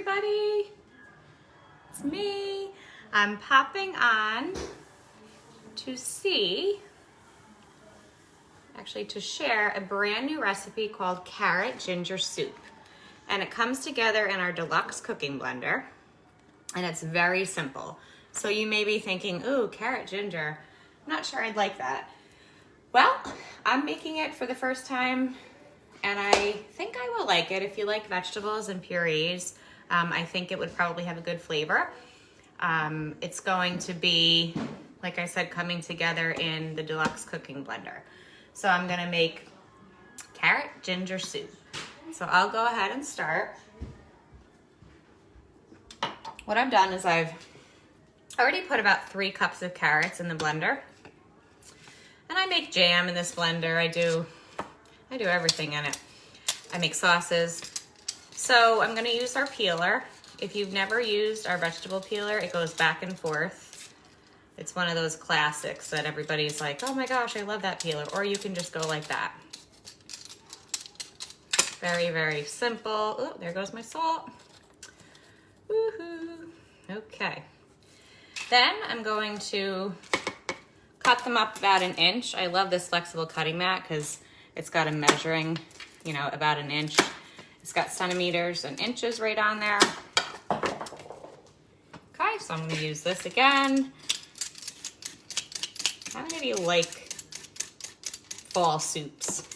everybody. It's me. I'm popping on to share a brand new recipe called carrot ginger soup. And it comes together in our Deluxe Cooking Blender. And it's very simple. So you may be thinking, ooh, carrot ginger. I'm not sure I'd like that. Well, I'm making it for the first time, and I think I will like it. If you like vegetables and purees, I think it would probably have a good flavor. It's going to be, like I said, coming together in the Deluxe Cooking Blender. So I'm gonna make carrot ginger soup. So I'll go ahead and start. What I've done is I've already put about 3 cups of carrots in the blender. And I make jam in this blender. I do everything in it. I make sauces. So I'm gonna use our peeler. If you've never used our vegetable peeler, it goes back and forth. It's one of those classics that everybody's like, oh my gosh, I love that peeler. Or you can just go like that. Very, very simple. Oh, there goes my salt. Woohoo. Okay. Then I'm going to cut them up about 1 inch. I love this flexible cutting mat because it's got a measuring, about 1 inch. It's got centimeters and inches right on there. Okay, so I'm gonna use this again. How many of you like fall soups?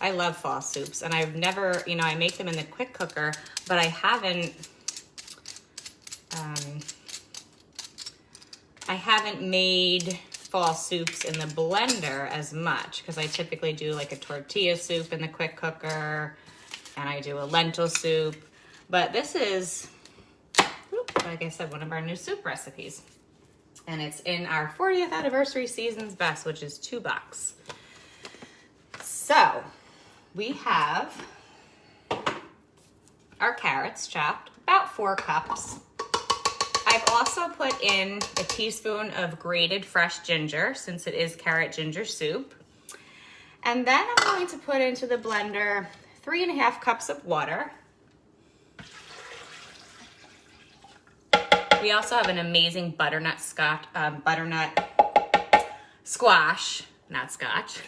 I love fall soups, and I've never, I make them in the quick cooker, but I haven't made fall soups in the blender as much because I typically do like a tortilla soup in the quick cooker and I do a lentil soup. But this is, like I said, one of our new soup recipes. And it's in our 40th anniversary season's best, which is $2. So we have our carrots chopped, about 4 cups. I've also put in a teaspoon of grated fresh ginger, since it is carrot ginger soup. And then I'm going to put into the blender 3.5 cups of water. We also have an amazing butternut squash, not scotch,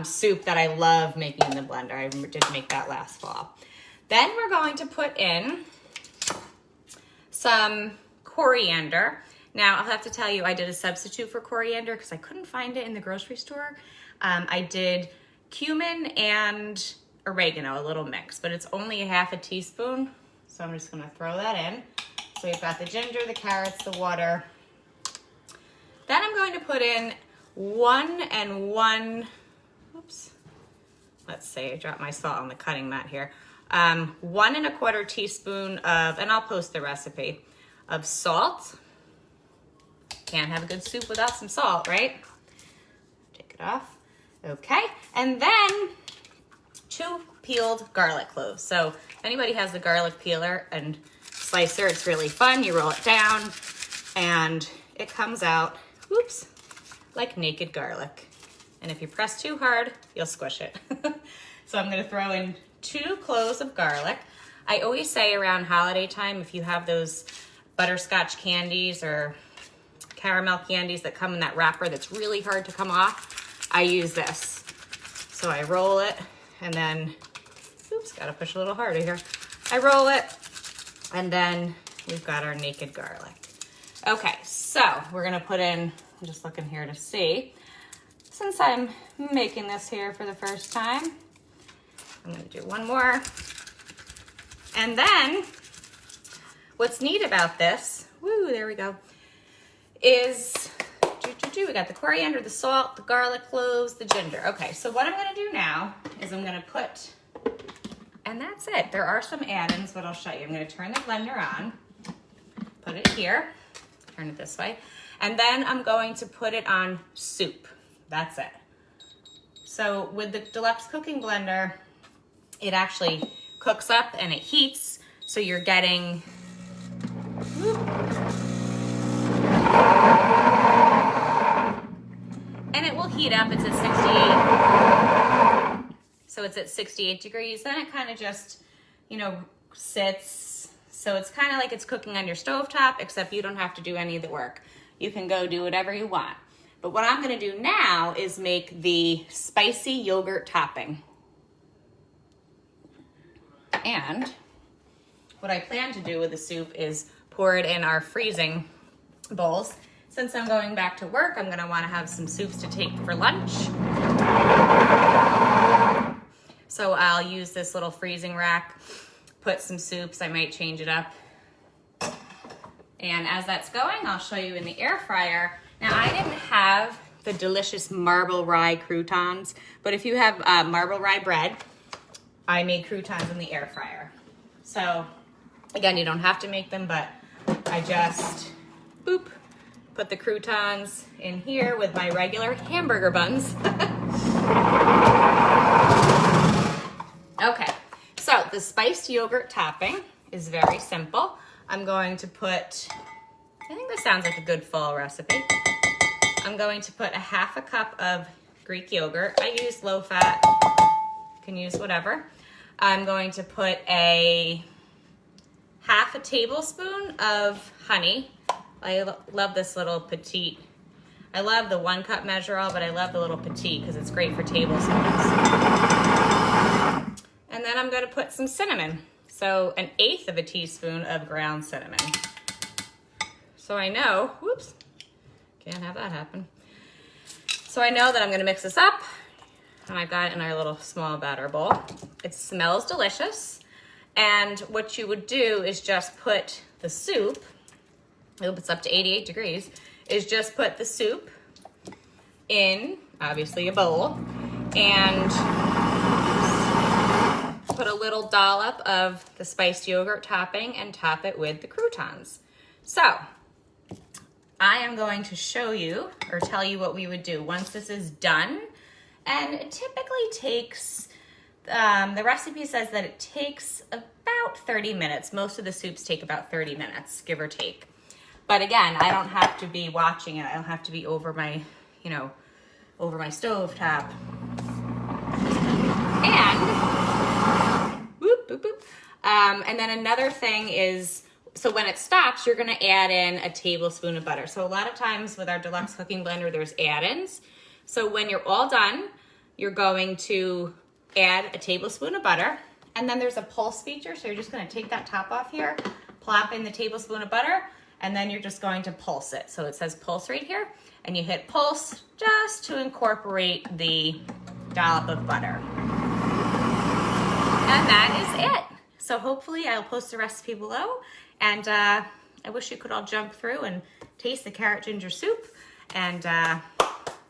soup that I love making in the blender. I did make that last fall. Then we're going to put in some coriander. Now, I'll have to tell you, I did a substitute for coriander because I couldn't find it in the grocery store. I did cumin and oregano, a little mix, but it's only 1/2 teaspoon. So I'm just gonna throw that in. So we've got the ginger, the carrots, the water. Then I'm going to put in 1 and 1, oops, let's see, I dropped my salt on the cutting mat here. 1 1/4 teaspoon of, and I'll post the recipe, of salt. Can't have a good soup without some salt, right? Take it off. Okay, and then 2 peeled garlic cloves. So if anybody has the garlic peeler and slicer, it's really fun. You roll it down and it comes out, whoops, like naked garlic. And if you press too hard, you'll squish it. So I'm gonna throw in 2 cloves of garlic. I always say around holiday time, if you have those butterscotch candies or caramel candies that come in that wrapper that's really hard to come off, I use this. So I roll it and then, oops, gotta push a little harder here. I roll it and then we've got our naked garlic. Okay, so we're gonna put in, I'm just looking here to see, since I'm making this here for the first time, I'm gonna do 1 more. And then, what's neat about this, woo, there we go, is, we got the coriander, the salt, the garlic cloves, the ginger. Okay, so what I'm gonna do now is I'm gonna put, and that's it. There are some add-ins, but I'll show you. I'm gonna turn the blender on, put it here, turn it this way, and then I'm going to put it on soup. That's it. So with the Deluxe Cooking Blender, it actually cooks up and it heats, so you're getting, whoop, and it will heat up. It's at 68. So it's at 68 degrees. Then it kind of just, you know, sits. So it's kind of like it's cooking on your stovetop, except you don't have to do any of the work. You can go do whatever you want. But what I'm gonna do now is make the spicy yogurt topping. And what I plan to do with the soup is pour it in our freezing bowls. Since I'm going back to work, I'm gonna wanna have some soups to take for lunch. So I'll use this little freezing rack, put some soups, I might change it up. And as that's going, I'll show you in the air fryer. Now I didn't have the delicious marble rye croutons, but if you have marble rye bread, I made croutons in the air fryer. So again, you don't have to make them, but I just, boop, put the croutons in here with my regular hamburger buns. Okay, so the spiced yogurt topping is very simple. I'm going to put, I think this sounds like a good fall recipe. I'm going to put a half a cup of Greek yogurt. I use low fat, you can use whatever. I'm going to put a half a tablespoon of honey. I love this little petite. I love the 1 cup measure all, but I love the little petite because it's great for tablespoons. And then I'm gonna put some cinnamon. So 1/8 of a teaspoon of ground cinnamon. So I know, whoops, can't have that happen. So I know that I'm gonna mix this up, and I've got it in our little small batter bowl. It smells delicious. And what you would do is just put the soup, I hope it's up to 88 degrees, is just put the soup in, obviously, a bowl, and put a little dollop of the spiced yogurt topping and top it with the croutons. So I am going to show you or tell you what we would do once this is done. And it typically takes, the recipe says that it takes about 30 minutes. Most of the soups take about 30 minutes, give or take. But again, I don't have to be watching it. I don't have to be over my, you know, over my stove top. And, whoop, boop, boop. And then another thing is, so when it stops, you're gonna add in a tablespoon of butter. So a lot of times with our Deluxe Cooking Blender, there's add-ins. So when you're all done, you're going to add a tablespoon of butter, and then there's a pulse feature. So you're just gonna take that top off here, plop in the tablespoon of butter, and then you're just going to pulse it. So it says pulse right here, and you hit pulse just to incorporate the dollop of butter. And that is it. So hopefully I'll post the recipe below, and I wish you could all jump through and taste the carrot ginger soup, and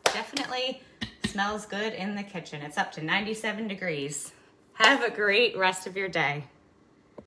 definitely smells good in the kitchen. It's up to 97 degrees. Have a great rest of your day.